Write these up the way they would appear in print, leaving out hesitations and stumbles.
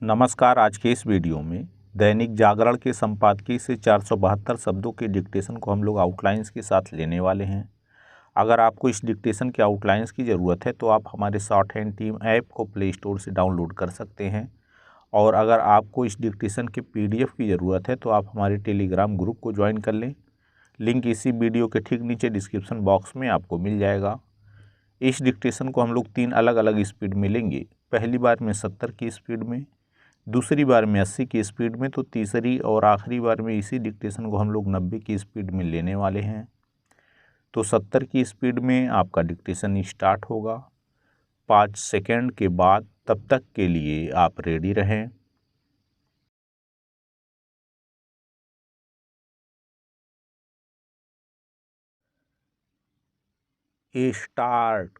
नमस्कार। आज के इस वीडियो में दैनिक जागरण के संपादकीय से 472 शब्दों के डिक्टेशन को हम लोग आउटलाइंस के साथ लेने वाले हैं। अगर आपको इस डिक्टेशन के आउटलाइंस की ज़रूरत है तो आप हमारे शॉर्ट हैंड टीम ऐप को प्ले स्टोर से डाउनलोड कर सकते हैं। और अगर आपको इस डिक्टेशन के PDF की ज़रूरत है तो आप हमारे टेलीग्राम ग्रुप को ज्वाइन कर लें। लिंक इसी वीडियो के ठीक नीचे डिस्क्रिप्शन बॉक्स में आपको मिल जाएगा। इस डिक्टेशन को हम लोग 3 अलग अलग स्पीड में लेंगे। पहली बार में 70 की स्पीड में, दूसरी बार में 80 की स्पीड में, तो तीसरी और आखिरी बार में इसी डिक्टेशन को हम लोग 90 की स्पीड में लेने वाले हैं। तो 70 की स्पीड में आपका डिक्टेशन स्टार्ट होगा। 5 सेकेंड के बाद तब तक के लिए आप रेडी रहें। स्टार्ट।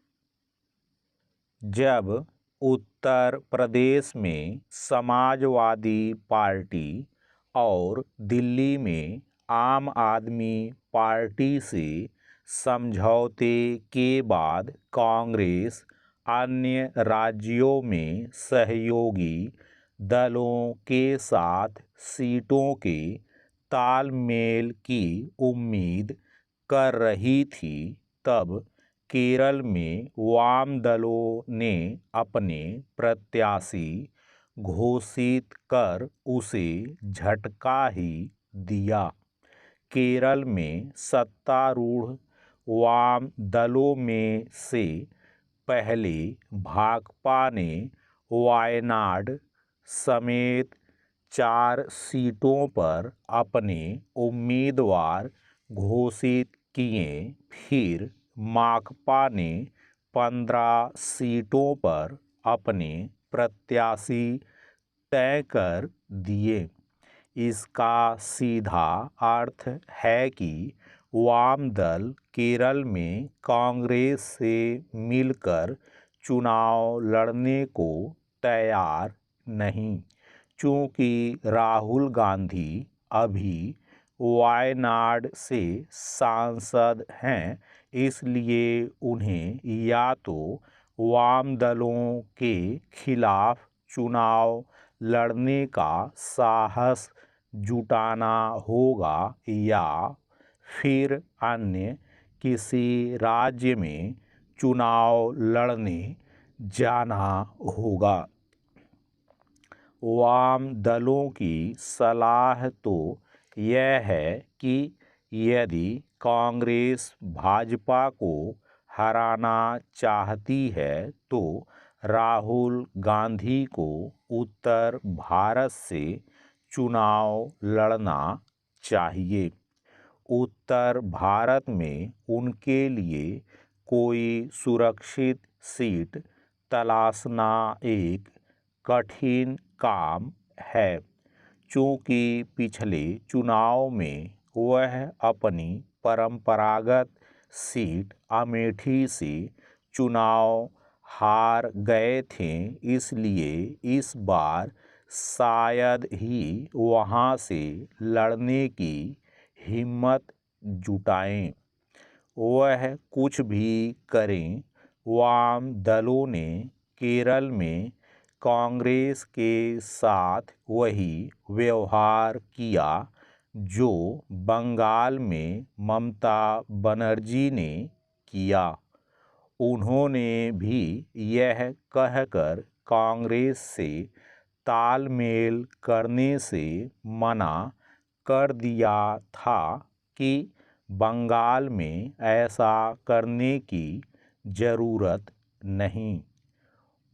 जब उत्तर प्रदेश में समाजवादी पार्टी और दिल्ली में आम आदमी पार्टी से समझौते के बाद कांग्रेस अन्य राज्यों में सहयोगी दलों के साथ सीटों के तालमेल की उम्मीद कर रही थी, तब केरल में वाम दलों ने अपने प्रत्याशी घोषित कर उसे झटका ही दिया। केरल में सत्तारूढ़ वाम दलों में से पहले भाकपा ने वायनाड समेत 4 सीटों पर अपने उम्मीदवार घोषित किए। फिर माकपा ने 15 सीटों पर अपने प्रत्याशी तय कर दिए। इसका सीधा अर्थ है कि वाम दल केरल में कांग्रेस से मिलकर चुनाव लड़ने को तैयार नहीं। चूँकि राहुल गांधी अभी वायनाड से सांसद हैं, इसलिए उन्हें या तो वाम दलों के खिलाफ चुनाव लड़ने का साहस जुटाना होगा या फिर अन्य किसी राज्य में चुनाव लड़ने जाना होगा। वाम दलों की सलाह तो यह है कि यदि कांग्रेस भाजपा को हराना चाहती है तो राहुल गांधी को उत्तर भारत से चुनाव लड़ना चाहिए। उत्तर भारत में उनके लिए कोई सुरक्षित सीट तलाशना एक कठिन काम है, चूँकि पिछले चुनाव में वह अपनी परंपरागत सीट अमेठी से चुनाव हार गए थे। इसलिए इस बार शायद ही वहां से लड़ने की हिम्मत जुटाएं। वह कुछ भी करें, वाम दलों ने केरल में कांग्रेस के साथ वही व्यवहार किया जो बंगाल में ममता बनर्जी ने किया। उन्होंने भी यह कहकर कांग्रेस से तालमेल करने से मना कर दिया था कि बंगाल में ऐसा करने की ज़रूरत नहीं।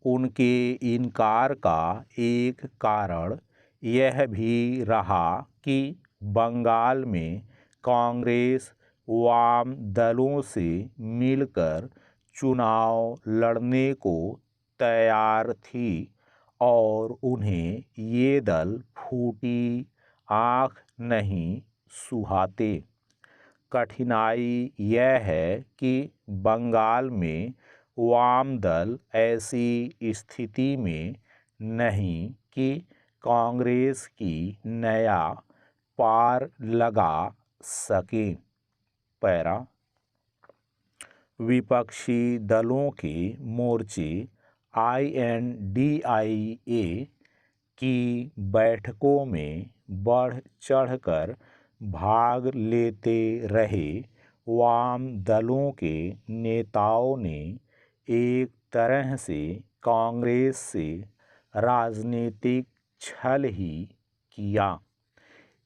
उनके इनकार का एक कारण यह भी रहा कि बंगाल में कांग्रेस वाम दलों से मिलकर चुनाव लड़ने को तैयार थी और उन्हें ये दल फूटी आँख नहीं सुहाते। कठिनाई यह है कि बंगाल में वाम दल ऐसी स्थिति में नहीं कि कांग्रेस की नया पार लगा सके। पैरा विपक्षी दलों के मोर्चे INDIA की बैठकों में बढ़ चढ़कर भाग लेते रहे वाम दलों के नेताओं ने एक तरह से कांग्रेस से राजनीतिक छल ही किया।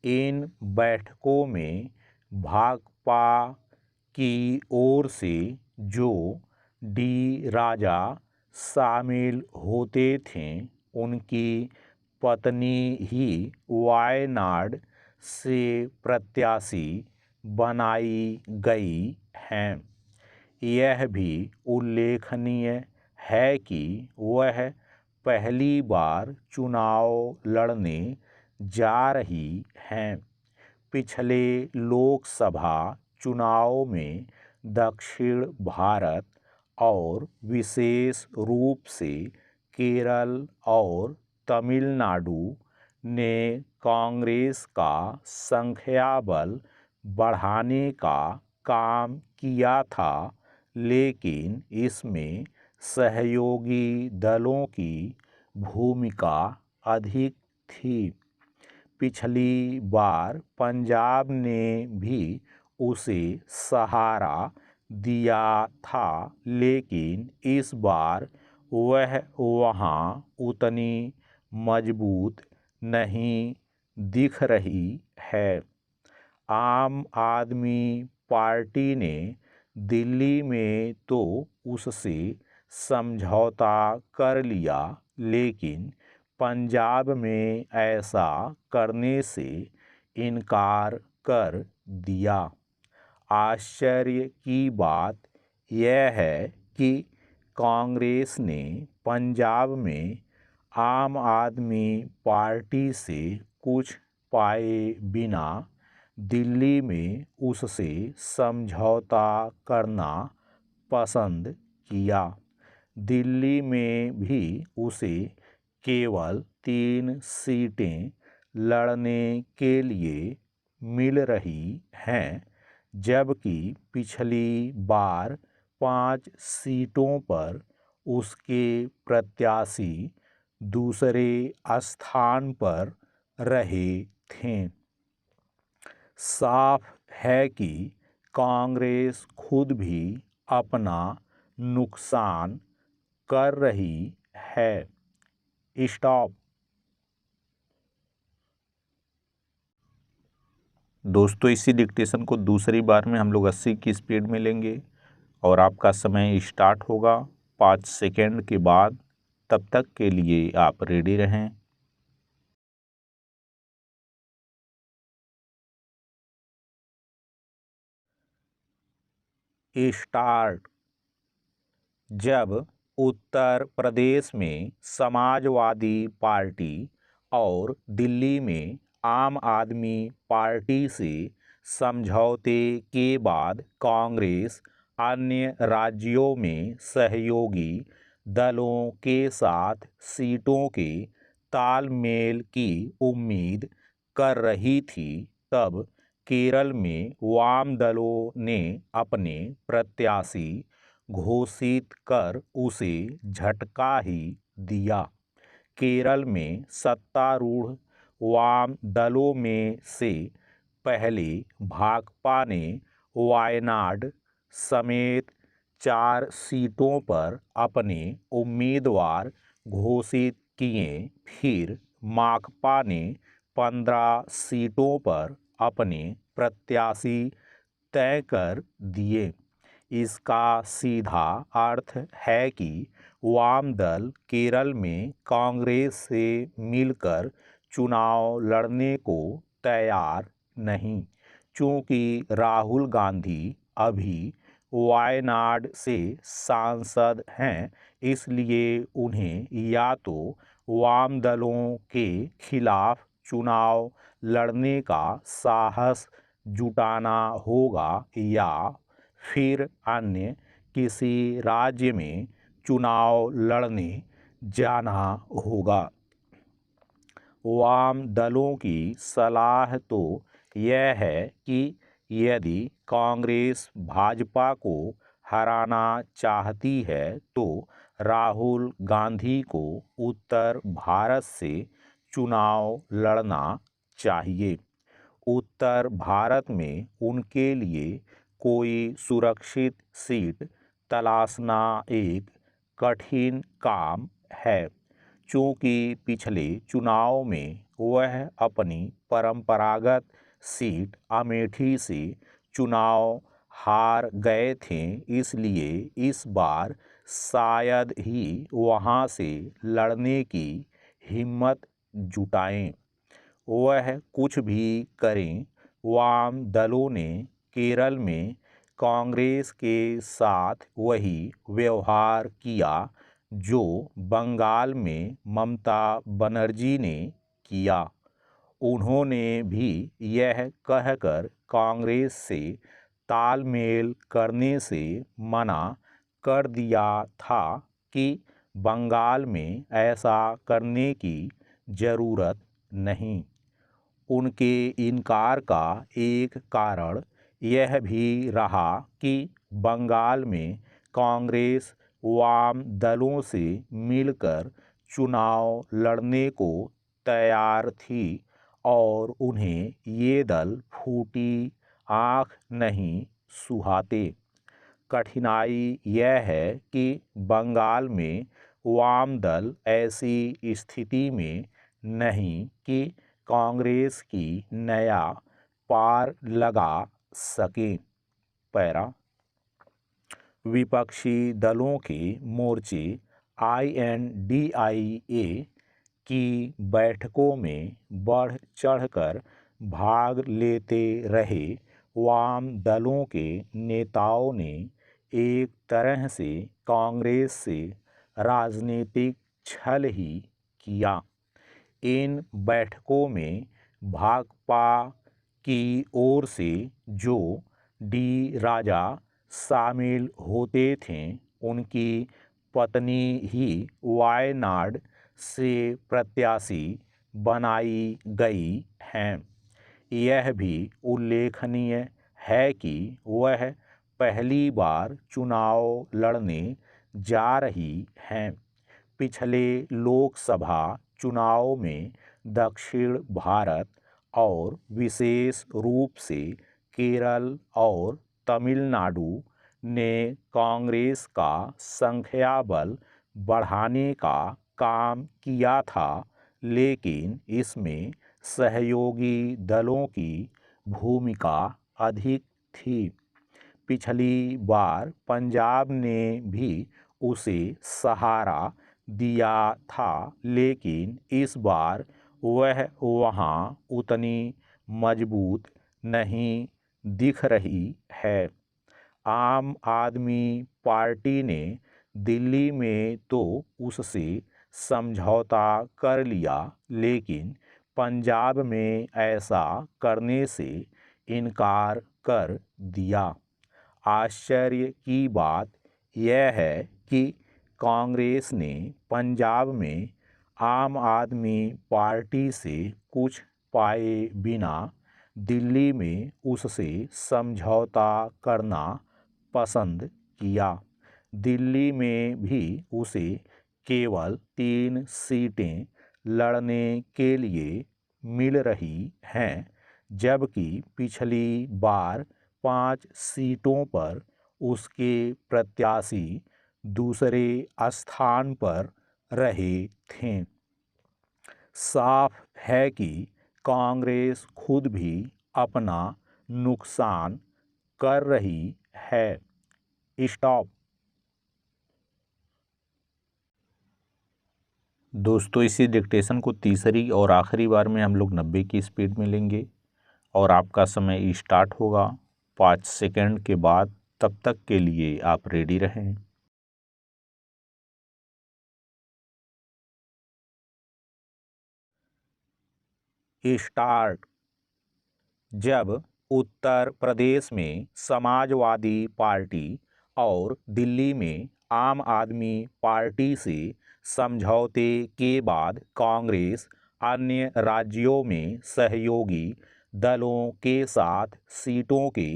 इन बैठकों में भाकपा की ओर से जो डी राजा शामिल होते थे उनकी पत्नी ही वायनाड से प्रत्याशी बनाई गई हैं। यह भी उल्लेखनीय है कि वह पहली बार चुनाव लड़ने जा रही हैं। पिछले लोकसभा चुनाव में दक्षिण भारत और विशेष रूप से केरल और तमिलनाडु ने कांग्रेस का संख्याबल बढ़ाने का काम किया था, लेकिन इसमें सहयोगी दलों की भूमिका अधिक थी। पिछली बार पंजाब ने भी उसे सहारा दिया था, लेकिन इस बार वह वहाँ उतनी मजबूत नहीं दिख रही है। आम आदमी पार्टी ने दिल्ली में तो उससे समझौता कर लिया, लेकिन पंजाब में ऐसा करने से इनकार कर दिया। आश्चर्य की बात यह है कि कांग्रेस ने पंजाब में आम आदमी पार्टी से कुछ पाए बिना दिल्ली में उससे समझौता करना पसंद किया। दिल्ली में भी उसे केवल 3 सीटें लड़ने के लिए मिल रही हैं, जबकि पिछली बार 5 सीटों पर उसके प्रत्याशी दूसरे स्थान पर रहे थे। साफ है कि कांग्रेस खुद भी अपना नुकसान कर रही है। स्टॉप। दोस्तों, इसी डिक्टेशन को दूसरी बार में हम लोग 80 की स्पीड में लेंगे और आपका समय स्टार्ट होगा 5 सेकेंड के बाद। तब तक के लिए आप रेडी रहें। स्टार्ट। जब उत्तर प्रदेश में समाजवादी पार्टी और दिल्ली में आम आदमी पार्टी से समझौते के बाद कांग्रेस अन्य राज्यों में सहयोगी दलों के साथ सीटों के तालमेल की उम्मीद कर रही थी, तब केरल में वाम दलों ने अपने प्रत्याशी घोषित कर उसे झटका ही दिया। केरल में सत्तारूढ़ वाम दलों में से पहले भाकपा ने वायनाड समेत 4 सीटों पर अपने उम्मीदवार घोषित किए। फिर माकपा ने 15 सीटों पर अपने प्रत्याशी तय कर दिए। इसका सीधा अर्थ है कि वाम दल केरल में कांग्रेस से मिलकर चुनाव लड़ने को तैयार नहीं। चूंकि राहुल गांधी अभी वायनाड से सांसद हैं, इसलिए उन्हें या तो वाम दलों के खिलाफ चुनाव लड़ने का साहस जुटाना होगा या फिर अन्य किसी राज्य में चुनाव लड़ने जाना होगा। वाम दलों की सलाह तो यह है कि यदि कांग्रेस भाजपा को हराना चाहती है तो राहुल गांधी को उत्तर भारत से चुनाव लड़ना चाहिए। उत्तर भारत में उनके लिए कोई सुरक्षित सीट तलाशना एक कठिन काम है, चूँकि पिछले चुनाव में वह अपनी परंपरागत सीट अमेठी से चुनाव हार गए थे, इसलिए इस बार शायद ही वहां से लड़ने की हिम्मत जुटाएं। वह कुछ भी करें, वाम दलों ने केरल में कांग्रेस के साथ वही व्यवहार किया जो बंगाल में ममता बनर्जी ने किया। उन्होंने भी यह कहकर कांग्रेस से तालमेल करने से मना कर दिया था कि बंगाल में ऐसा करने की ज़रूरत नहीं। उनके इनकार का एक कारण यह भी रहा कि बंगाल में कांग्रेस वाम दलों से मिलकर चुनाव लड़ने को तैयार थी और उन्हें ये दल फूटी आँख नहीं सुहाते। कठिनाई यह है कि बंगाल में वाम दल ऐसी स्थिति में नहीं कि कांग्रेस की नया पार लगा सके। पैरा विपक्षी दलों के मोर्चे INDIA की बैठकों में बढ़ चढ़कर भाग लेते रहे वाम दलों के नेताओं ने एक तरह से कांग्रेस से राजनीतिक छल ही किया। इन बैठकों में भाकपा की ओर से जो डी राजा शामिल होते थे, उनकी पत्नी ही वायनाड से प्रत्याशी बनाई गई हैं। यह भी उल्लेखनीय है कि वह पहली बार चुनाव लड़ने जा रही हैं। पिछले लोकसभा चुनाव में दक्षिण भारत और विशेष रूप से केरल और तमिलनाडु ने कांग्रेस का संख्याबल बढ़ाने का काम किया था, लेकिन इसमें सहयोगी दलों की भूमिका अधिक थी। पिछली बार पंजाब ने भी उसे सहारा दिया था, लेकिन इस बार वह वहां उतनी मजबूत नहीं दिख रही है। आम आदमी पार्टी ने दिल्ली में तो उससे समझौता कर लिया, लेकिन पंजाब में ऐसा करने से इनकार कर दिया। आश्चर्य की बात यह है कि कांग्रेस ने पंजाब में आम आदमी पार्टी से कुछ पाए बिना दिल्ली में उससे समझौता करना पसंद किया। दिल्ली में भी उसे केवल 3 सीटें लड़ने के लिए मिल रही हैं, जबकि पिछली बार 5 सीटों पर उसके प्रत्याशी दूसरे स्थान पर रहे थे। साफ है कि कांग्रेस खुद भी अपना नुकसान कर रही है। स्टॉप। दोस्तों, इसी डिक्टेशन को तीसरी और आखिरी बार में हम लोग 90 की स्पीड में लेंगे और आपका समय स्टार्ट होगा 5 सेकंड के बाद। तब तक के लिए आप रेडी रहें। स्टार्ट। जब उत्तर प्रदेश में समाजवादी पार्टी और दिल्ली में आम आदमी पार्टी से समझौते के बाद कांग्रेस अन्य राज्यों में सहयोगी दलों के साथ सीटों के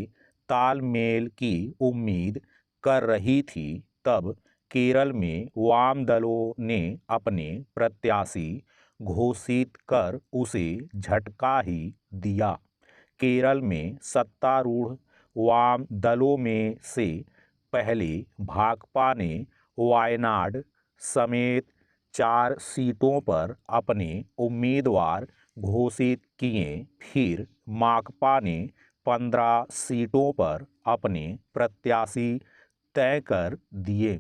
तालमेल की उम्मीद कर रही थी, तब केरल में वाम दलों ने अपने प्रत्याशी घोषित कर उसे झटका ही दिया। केरल में सत्तारूढ़ वाम दलों में से पहले भाकपा ने वायनाड समेत 4 सीटों पर अपने उम्मीदवार घोषित किए। फिर माकपा ने 15 सीटों पर अपने प्रत्याशी तय कर दिए।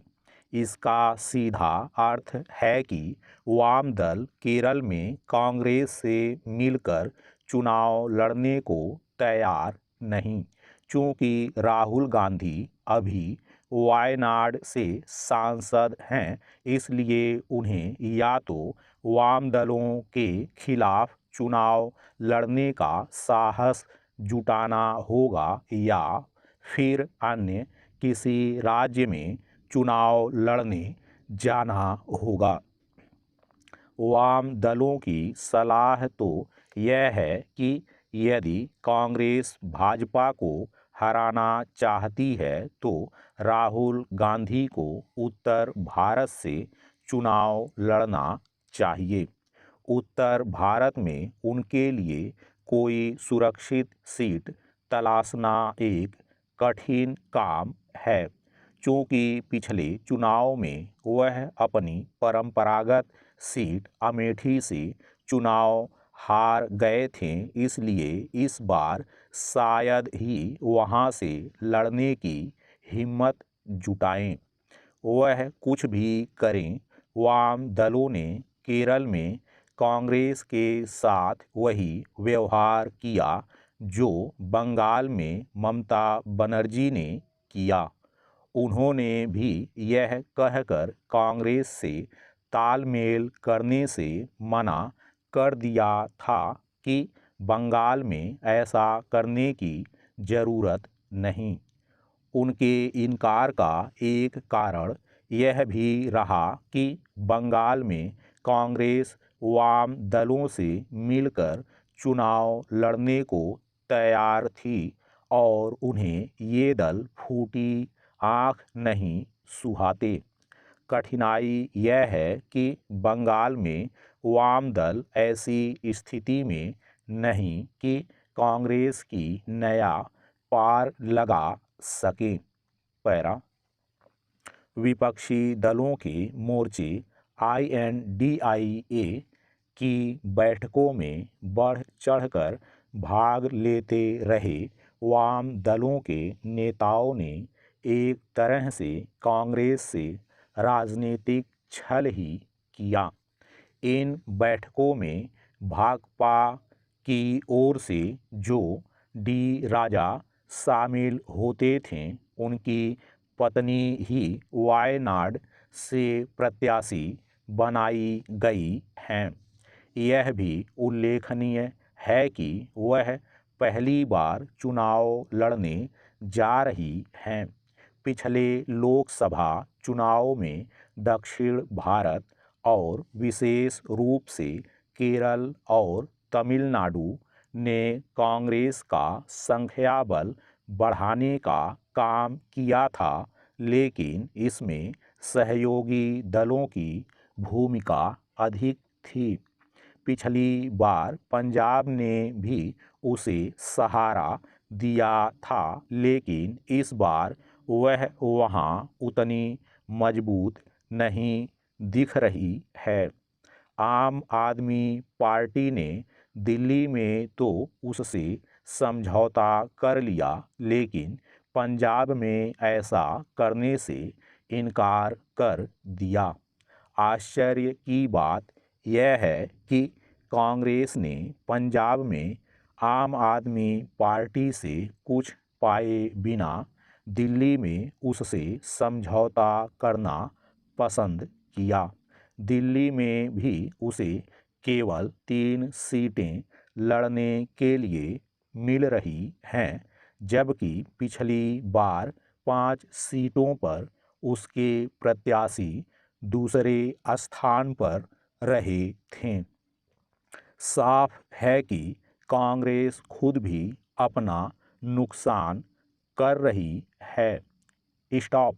इसका सीधा अर्थ है कि वाम दल केरल में कांग्रेस से मिलकर चुनाव लड़ने को तैयार नहीं। चूंकि राहुल गांधी अभी वायनाड से सांसद हैं, इसलिए उन्हें या तो वाम दलों के खिलाफ चुनाव लड़ने का साहस जुटाना होगा या फिर अन्य किसी राज्य में चुनाव लड़ने जाना होगा। वाम दलों की सलाह तो यह है कि यदि कांग्रेस भाजपा को हराना चाहती है तो राहुल गांधी को उत्तर भारत से चुनाव लड़ना चाहिए। उत्तर भारत में उनके लिए कोई सुरक्षित सीट तलाशना एक कठिन काम है। चूँकि पिछले चुनाव में वह अपनी परंपरागत सीट अमेठी से चुनाव हार गए थे, इसलिए इस बार शायद ही वहां से लड़ने की हिम्मत जुटाएं। वह कुछ भी करें, वाम दलों ने केरल में कांग्रेस के साथ वही व्यवहार किया जो बंगाल में ममता बनर्जी ने किया। उन्होंने भी यह कहकर कांग्रेस से तालमेल करने से मना कर दिया था कि बंगाल में ऐसा करने की ज़रूरत नहीं। उनके इनकार का एक कारण यह भी रहा कि बंगाल में कांग्रेस वाम दलों से मिलकर चुनाव लड़ने को तैयार थी और उन्हें ये दल फूटी आँख नहीं सुहाते। कठिनाई यह है कि बंगाल में वाम दल ऐसी स्थिति में नहीं कि कांग्रेस की नया पार लगा सकें। पैरा विपक्षी दलों के मोर्चे INDIA की बैठकों में बढ़ चढ़कर भाग लेते रहे वाम दलों के नेताओं ने एक तरह से कांग्रेस से राजनीतिक छल ही किया। इन बैठकों में भाकपा की ओर से जो डी राजा शामिल होते थे, उनकी पत्नी ही वायनाड से प्रत्याशी बनाई गई हैं। यह भी उल्लेखनीय है कि वह पहली बार चुनाव लड़ने जा रही हैं। पिछले लोकसभा चुनाव में दक्षिण भारत और विशेष रूप से केरल और तमिलनाडु ने कांग्रेस का संख्याबल बढ़ाने का काम किया था, लेकिन इसमें सहयोगी दलों की भूमिका अधिक थी। पिछली बार पंजाब ने भी उसे सहारा दिया था, लेकिन इस बार वह वहां उतनी मजबूत नहीं दिख रही है। आम आदमी पार्टी ने दिल्ली में तो उससे समझौता कर लिया, लेकिन पंजाब में ऐसा करने से इनकार कर दिया। आश्चर्य की बात यह है कि कांग्रेस ने पंजाब में आम आदमी पार्टी से कुछ पाए बिना दिल्ली में उससे समझौता करना पसंद किया। दिल्ली में भी उसे केवल 3 सीटें लड़ने के लिए मिल रही हैं, जबकि पिछली बार 5 सीटों पर उसके प्रत्याशी दूसरे स्थान पर रहे थे। साफ है कि कांग्रेस खुद भी अपना नुकसान कर रही है। स्टॉप।